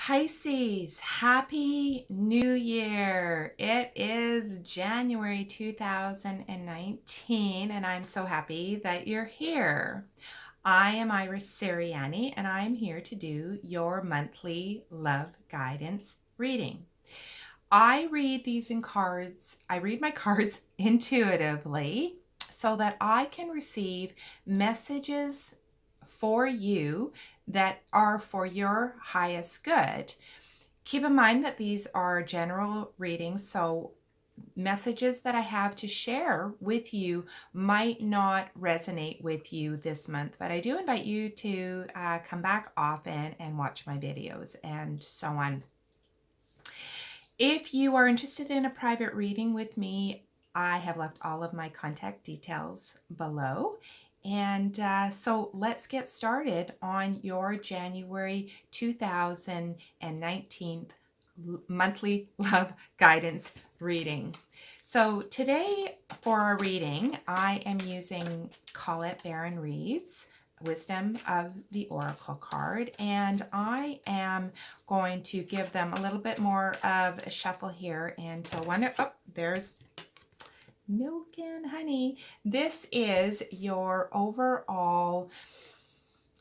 Pisces, Happy New Year. It is January 2019, and I'm so happy that you're here. I am Iris Siriani, and I'm here to do your monthly love guidance reading. I read I read my cards intuitively so that I can receive messages for you that are for your highest good. Keep in mind that these are general readings, so messages that I have to share with you might not resonate with you this month, but I do invite you to come back often and watch my videos and so on. If you are interested in a private reading with me, I have left all of my contact details below. And so let's get started on your January 2019 monthly love guidance reading. So today for our reading, I am using Colette Baron Reid's Wisdom of the Oracle card, and I am going to give them a little bit more of a shuffle here until there's Milk and Honey. This is your overall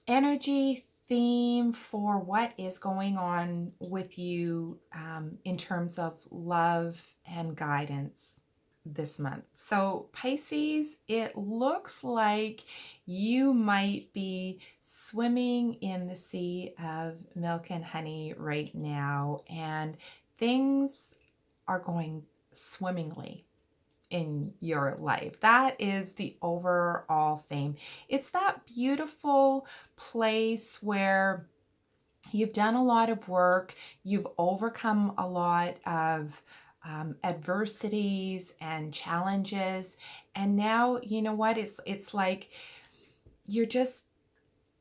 energy theme for what is going on with you in terms of love and guidance this month. So Pisces, it looks like you might be swimming in the sea of milk and honey right now, and things are going swimmingly in your life. That is the overall theme. It's that beautiful place where you've done a lot of work, you've overcome a lot of adversities and challenges, and now you know what, it's like you're just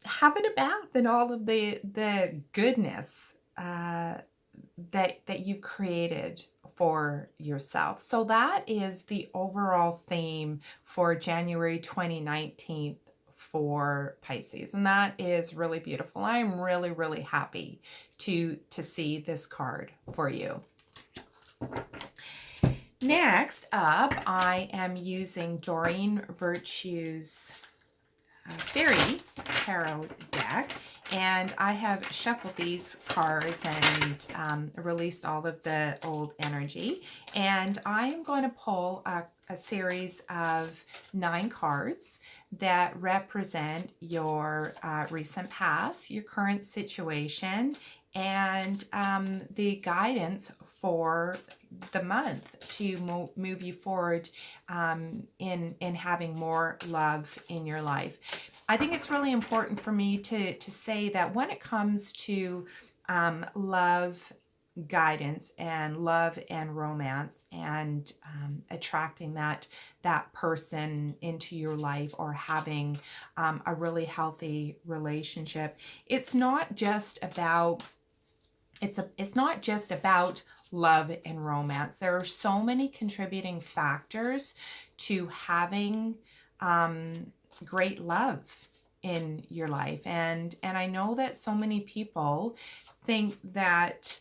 having a bath in all of the goodness that you've created for yourself. So that is the overall theme for January 2019 for Pisces, and that is really beautiful. I'm really happy to see this card for you. Next up, I am using Doreen Virtue's Fairy Tarot deck, and I have shuffled these cards and released all of the old energy, and I am going to pull a series of 9 cards that represent your recent past, your current situation, and the guidance for the month to move you forward in having more love in your life. I think it's really important for me to say that when it comes to love guidance and love and romance and attracting that person into your life or having a really healthy relationship, it's not just about love and romance. There are so many contributing factors to having great love in your life, and I know that so many people think that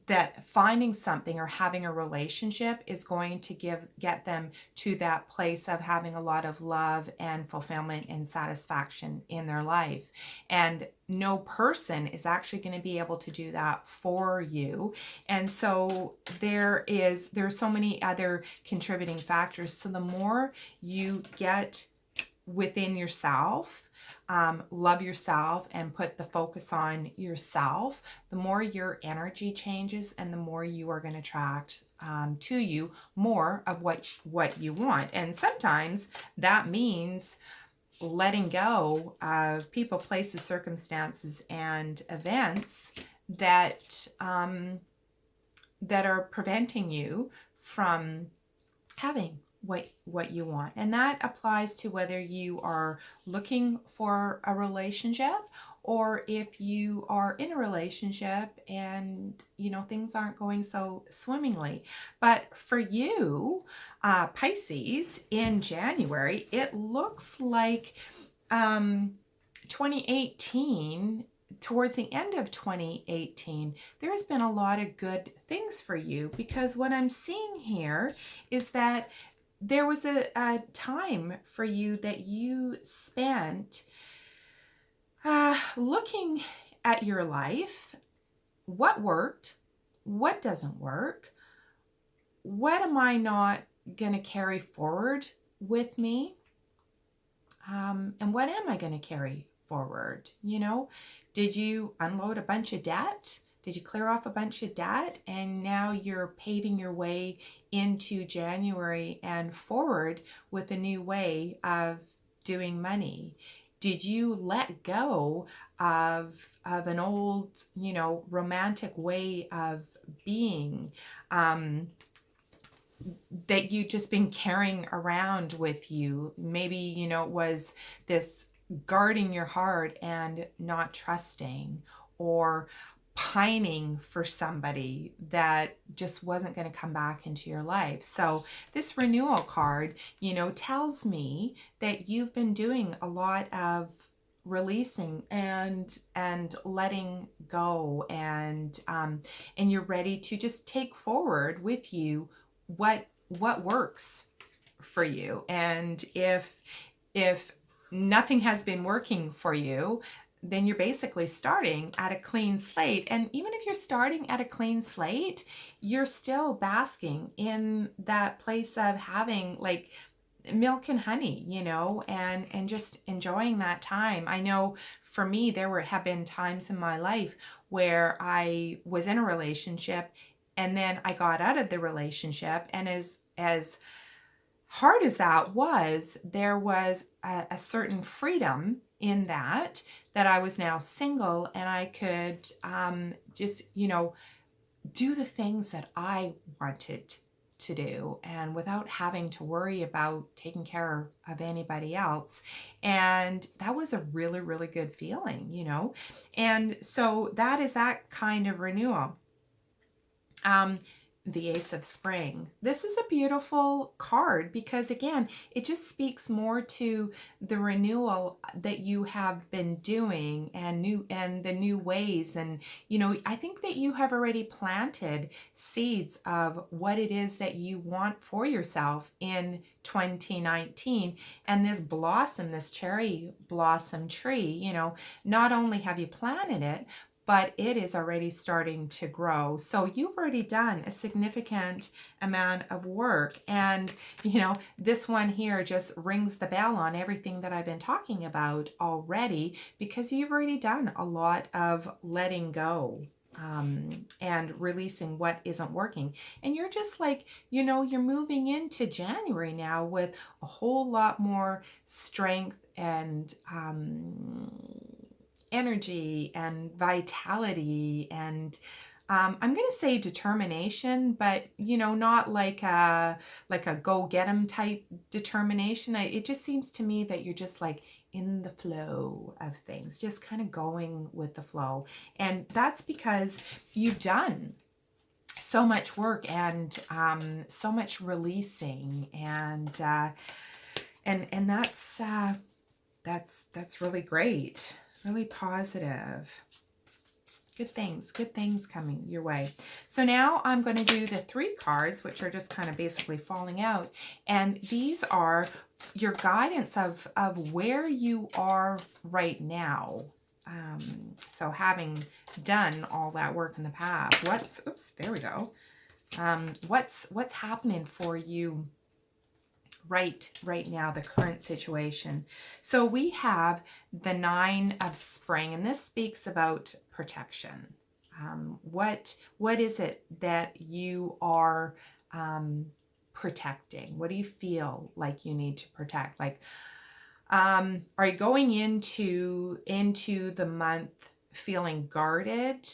that finding something or having a relationship is going to get them to that place of having a lot of love and fulfillment and satisfaction in their life. And no person is actually going to be able to do that for you. And so there's so many other contributing factors. So the more you get within yourself, love yourself and put the focus on yourself, the more your energy changes and the more you are going to attract to you more of what you want. And sometimes that means letting go of people, places, circumstances, and events that that are preventing you from having what you want. And that applies to whether you are looking for a relationship or if you are in a relationship and things aren't going so swimmingly. But for you, Pisces, in January, it looks like 2018 towards the end of 2018, there's been a lot of good things for you, because what I'm seeing here is that there was a time for you that you spent looking at your life, what worked, what doesn't work, what am I not going to carry forward with me, and what am I going to carry forward? You know, did you unload a bunch of debt? Did you clear off a bunch of debt and now you're paving your way into January and forward with a new way of doing money? Did you let go of an old, you know, romantic way of being that you just been carrying around with you? Maybe, you know, it was this guarding your heart and not trusting, or pining for somebody that just wasn't going to come back into your life. So this renewal card, you know, tells me that you've been doing a lot of releasing and letting go, and you're ready to just take forward with you what works for you. And if nothing has been working for you, then you're basically starting at a clean slate. And even if you're starting at a clean slate, you're still basking in that place of having like milk and honey, you know, and just enjoying that time. I know for me, have been times in my life where I was in a relationship and then I got out of the relationship, and as hard as that was, there was a certain freedom in that I was now single and I could just, you know, do the things that I wanted to do, and without having to worry about taking care of anybody else. And that was a really, really good feeling, you know. And so that is that kind of renewal. The Ace of Spring. This is a beautiful card because, again, it just speaks more to the renewal that you have been doing and the new ways. And, you know, I think that you have already planted seeds of what it is that you want for yourself in 2019. And this cherry blossom tree, you know, not only have you planted it, but it is already starting to grow. So you've already done a significant amount of work. And, you know, this one here just rings the bell on everything that I've been talking about already, because you've already done a lot of letting go and releasing what isn't working. And you're just like, you know, you're moving into January now with a whole lot more strength and energy and vitality and I'm going to say determination, but, you know, not like a go get 'em type determination. It just seems to me that you're just like in the flow of things, just kind of going with the flow. And that's because you've done so much work and so much releasing, and that's really great. Really positive. Good things coming your way. So now I'm going to do the 3 cards, which are just kind of basically falling out. And these are your guidance of where you are right now. So having done all that work in the past, there we go. What's happening for you right now, the current situation. So we have the 9 of Spring, and this speaks about protection. What is it that you are protecting? What do you feel like you need to protect? Like, are you going into the month feeling guarded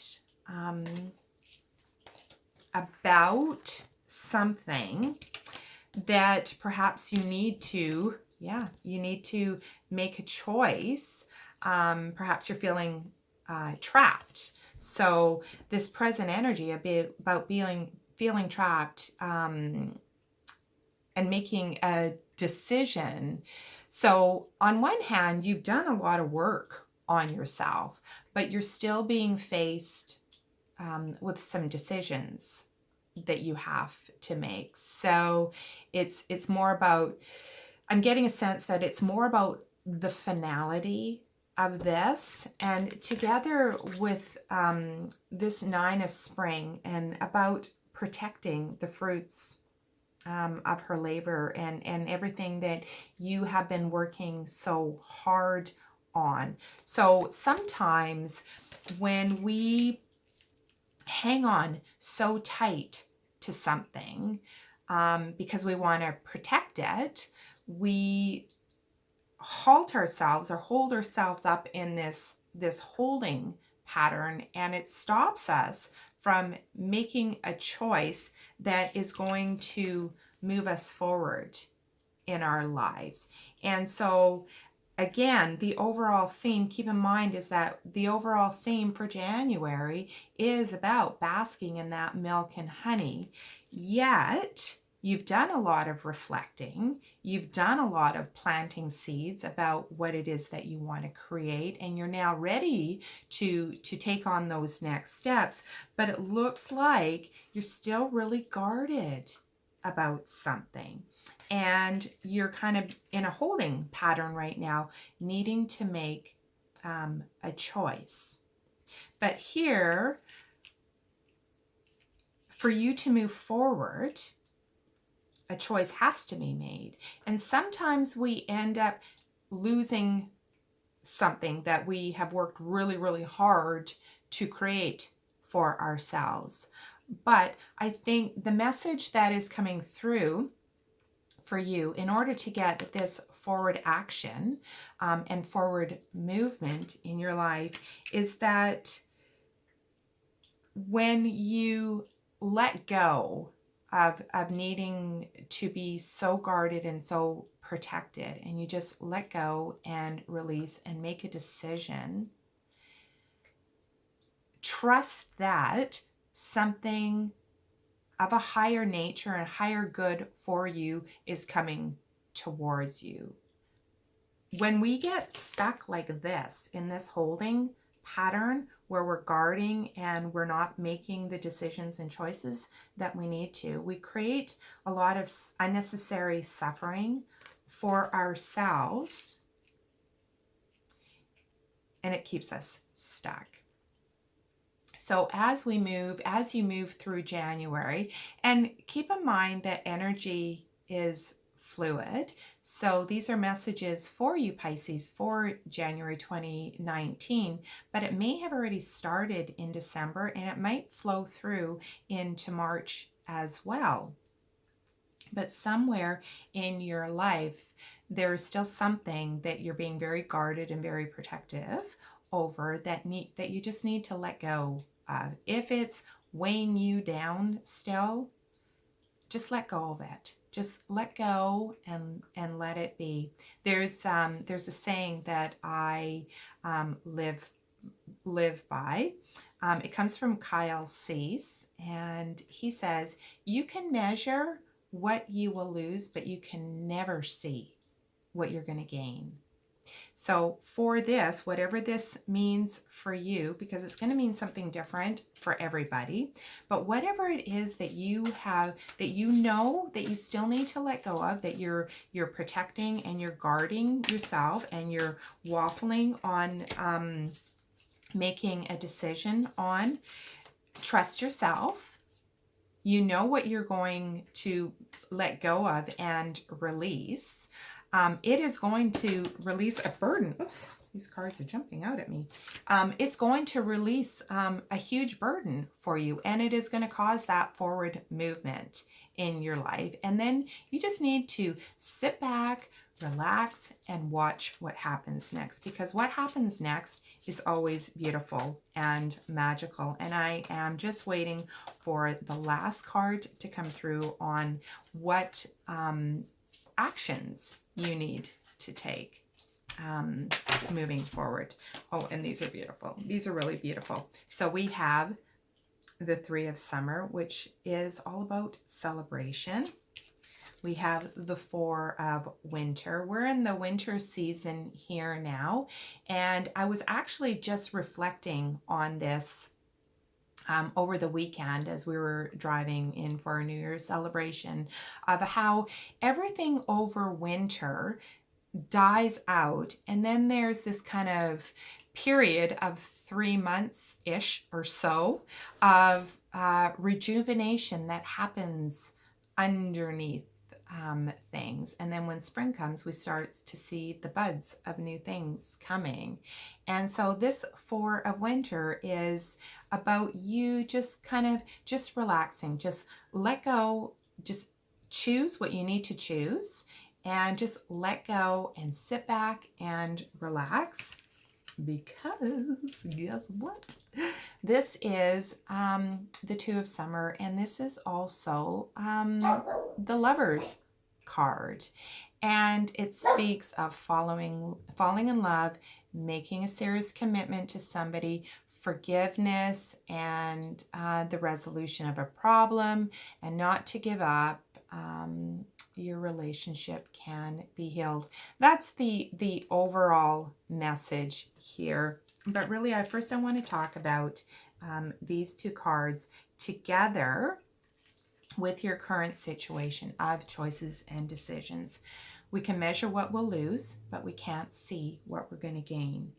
about something that perhaps you need to make a choice? Perhaps you're feeling trapped. So this present energy about feeling trapped and making a decision. So on one hand, you've done a lot of work on yourself, but you're still being faced with some decisions that you have to make. So it's more about, I'm getting a sense that it's more about the finality of this, and together with this 9 of spring, and about protecting the fruits of her labor, and everything that you have been working so hard on. So sometimes when we hang on so tight to something because we want to protect it, we halt ourselves or hold ourselves up in this holding pattern, and it stops us from making a choice that is going to move us forward in our lives. And so again, the overall theme, keep in mind, is that the overall theme for January is about basking in that milk and honey. Yet you've done a lot of reflecting, you've done a lot of planting seeds about what it is that you want to create, and you're now ready to take on those next steps. But it looks like you're still really guarded about something, and you're kind of in a holding pattern right now, needing to make a choice. But here, for you to move forward, a choice has to be made. And sometimes we end up losing something that we have worked really, really hard to create for ourselves. But I think the message that is coming through for you, in order to get this forward action and forward movement in your life, is that when you let go of needing to be so guarded and so protected, and you just let go and release and make a decision, trust that something of a higher nature and higher good for you is coming towards you. When we get stuck like this, in this holding pattern where we're guarding and we're not making the decisions and choices that we need to, we create a lot of unnecessary suffering for ourselves, and it keeps us stuck. So as you move through January, and keep in mind that energy is fluid. So these are messages for you, Pisces, for January 2019, but it may have already started in December, and it might flow through into March as well. But somewhere in your life, there is still something that you're being very guarded and very protective over, that you just need to let go of. If it's weighing you down still, just let go of it. Just let go and let it be. There's a saying that I live by. It comes from Kyle Cease, and he says, "You can measure what you will lose, but you can never see what you're going to gain." So for this, whatever this means for you, because it's going to mean something different for everybody, but whatever it is that you have, that you know that you still need to let go of, that you're protecting and you're guarding yourself, and you're waffling on making a decision on, trust yourself. You know what you're going to let go of and release. It is going to release a burden. Oops, these cards are jumping out at me. It's going to release a huge burden for you, and it is going to cause that forward movement in your life. And then you just need to sit back, relax, and watch what happens next, because what happens next is always beautiful and magical. And I am just waiting for the last card to come through on what actions you need to take moving forward. Oh, and these are beautiful. These are really beautiful. So we have the 3 of Summer, which is all about celebration. we have the Four of Winter. We're in the winter season here now, and I was actually just reflecting on this over the weekend as we were driving in for our New Year's celebration, of how everything over winter dies out, and then there's this kind of period of 3 months-ish or so of rejuvenation that happens underneath things. And then when spring comes, we start to see the buds of new things coming. And so this Four of Winter is about you just kind of just relaxing, just let go, just choose what you need to choose, and just let go and sit back and relax. Because guess what? This is the Two of Summer, and this is also the Lover's card. And it speaks of falling in love, making a serious commitment to somebody, forgiveness, and the resolution of a problem, and not to give up. Your relationship can be healed. That's the overall message here. But really, I want to talk about these two cards together with your current situation of choices and decisions. We can measure what we'll lose, but we can't see what we're going to gain.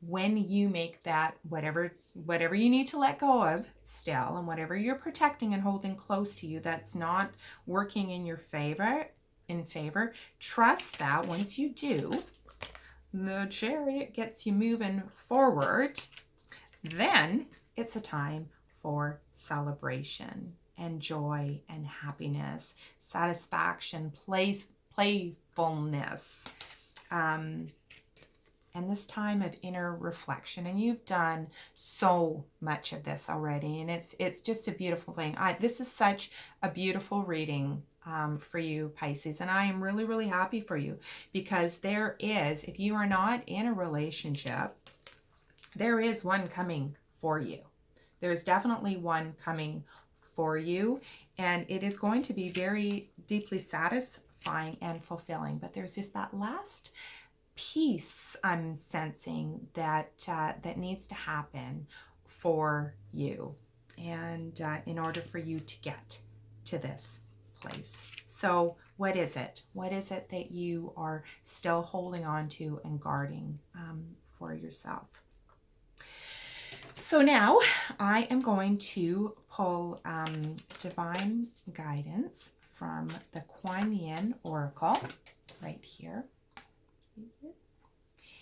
When you make that, whatever you need to let go of still, and whatever you're protecting and holding close to you that's not working in your favor, trust that once you do, the Chariot gets you moving forward, then it's a time for celebration and joy and happiness, satisfaction, playfulness. And this time of inner reflection. And you've done so much of this already, and it's just a beautiful thing. This is such a beautiful reading for you, Pisces, and I am really, really happy for you, because there is, if you are not in a relationship, there is one coming for you. There's definitely one coming for you, and it is going to be very deeply satisfying and fulfilling. But there's just that last piece I'm sensing that needs to happen for you, and in order for you to get to this place. So what is it? What is it that you are still holding on to and guarding for yourself? So now I am going to pull divine guidance from the Kuan Yin Oracle right here.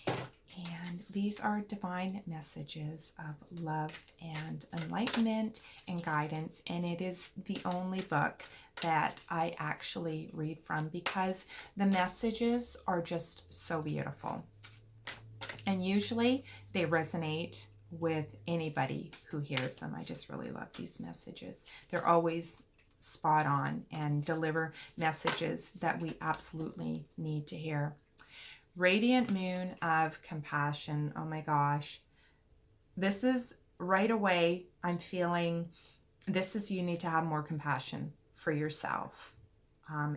And these are divine messages of love and enlightenment and guidance. And it is the only book that I actually read from, because the messages are just so beautiful. And usually they resonate with anybody who hears them. I just really love these messages. They're always spot on and deliver messages that we absolutely need to hear. Radiant Moon of Compassion. Oh my gosh. This is right away, I'm feeling this is, you need to have more compassion for yourself.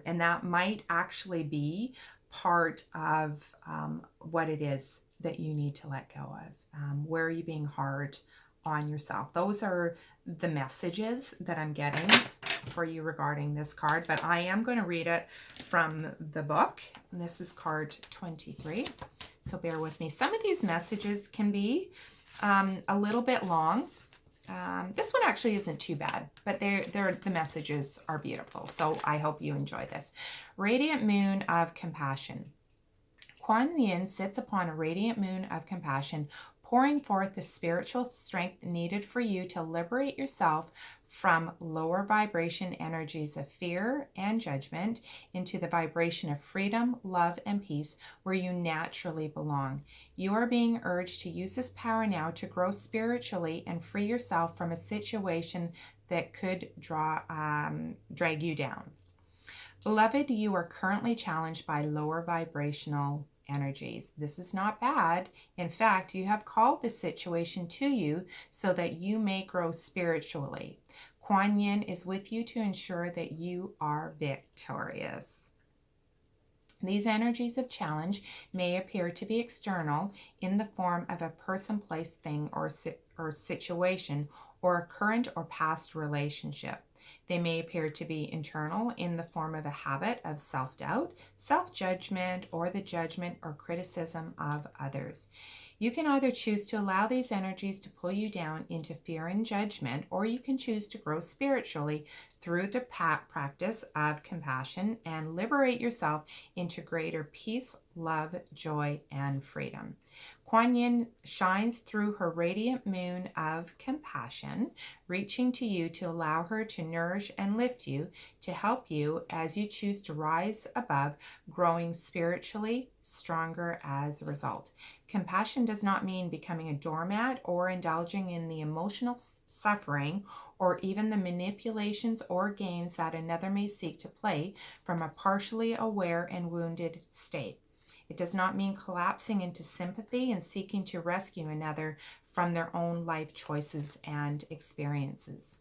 And that might actually be part of what it is that you need to let go of. Where are you being hard on yourself? Those are the messages that I'm getting for you regarding this card, but I am going to read it from the book. And this is card 23, so bear with me. Some of these messages can be a little bit long. This one actually isn't too bad, but the messages are beautiful, so I hope you enjoy this. Radiant Moon of Compassion. Kuan Yin sits upon a radiant moon of compassion, pouring forth the spiritual strength needed for you to liberate yourself from lower vibration energies of fear and judgment into the vibration of freedom, love, and peace, where you naturally belong. You are being urged to use this power now to grow spiritually and free yourself from a situation that could drag you down. Beloved, you are currently challenged by lower vibrational energies. This is not bad. In fact, you have called this situation to you so that you may grow spiritually. Kuan Yin is with you to ensure that you are victorious. These energies of challenge may appear to be external in the form of a person, place, thing, or situation, or a current or past relationship. They may appear to be internal in the form of a habit of self-doubt, self-judgment, or the judgment or criticism of others. You can either choose to allow these energies to pull you down into fear and judgment, or you can choose to grow spiritually through the practice of compassion and liberate yourself into greater peace, love, joy, and freedom. Kuan Yin shines through her radiant moon of compassion, reaching to you to allow her to nourish and lift you, to help you as you choose to rise above, growing spiritually stronger as a result. Compassion does not mean becoming a doormat or indulging in the emotional suffering or even the manipulations or games that another may seek to play from a partially aware and wounded state. It does not mean collapsing into sympathy and seeking to rescue another from their own life choices and experiences.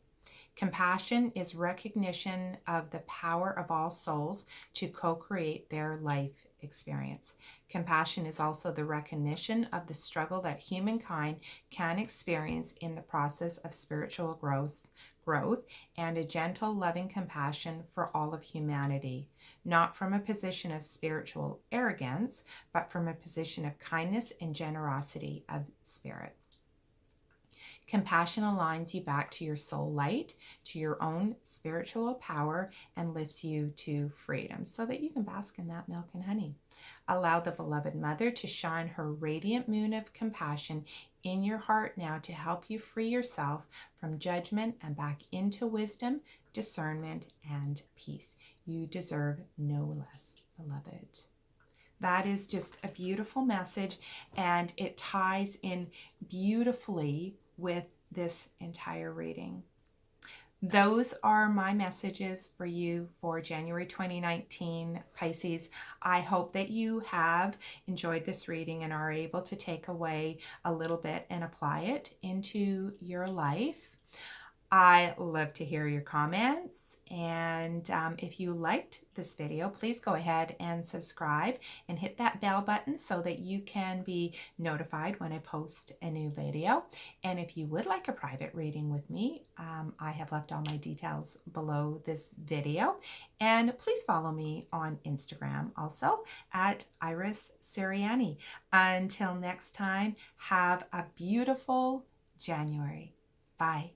Compassion is recognition of the power of all souls to co-create their life experience. Compassion is also the recognition of the struggle that humankind can experience in the process of spiritual growth, and a gentle, loving compassion for all of humanity, not from a position of spiritual arrogance, but from a position of kindness and generosity of spirit. Compassion aligns you back to your soul light, to your own spiritual power, and lifts you to freedom so that you can bask in that milk and honey. Allow the beloved mother to shine her radiant moon of compassion in your heart now to help you free yourself from judgment and back into wisdom, discernment, and peace. You deserve no less, beloved. That is just a beautiful message, and it ties in beautifully with this entire reading. Those are my messages for you for January 2019, Pisces. I hope that you have enjoyed this reading and are able to take away a little bit and apply it into your life. I love to hear your comments, and if you liked this video, please go ahead and subscribe and hit that bell button so that you can be notified when I post a new video. And if you would like a private reading with me, I have left all my details below this video. And please follow me on Instagram also at Iris Siriani. Until next time, have a beautiful January. Bye.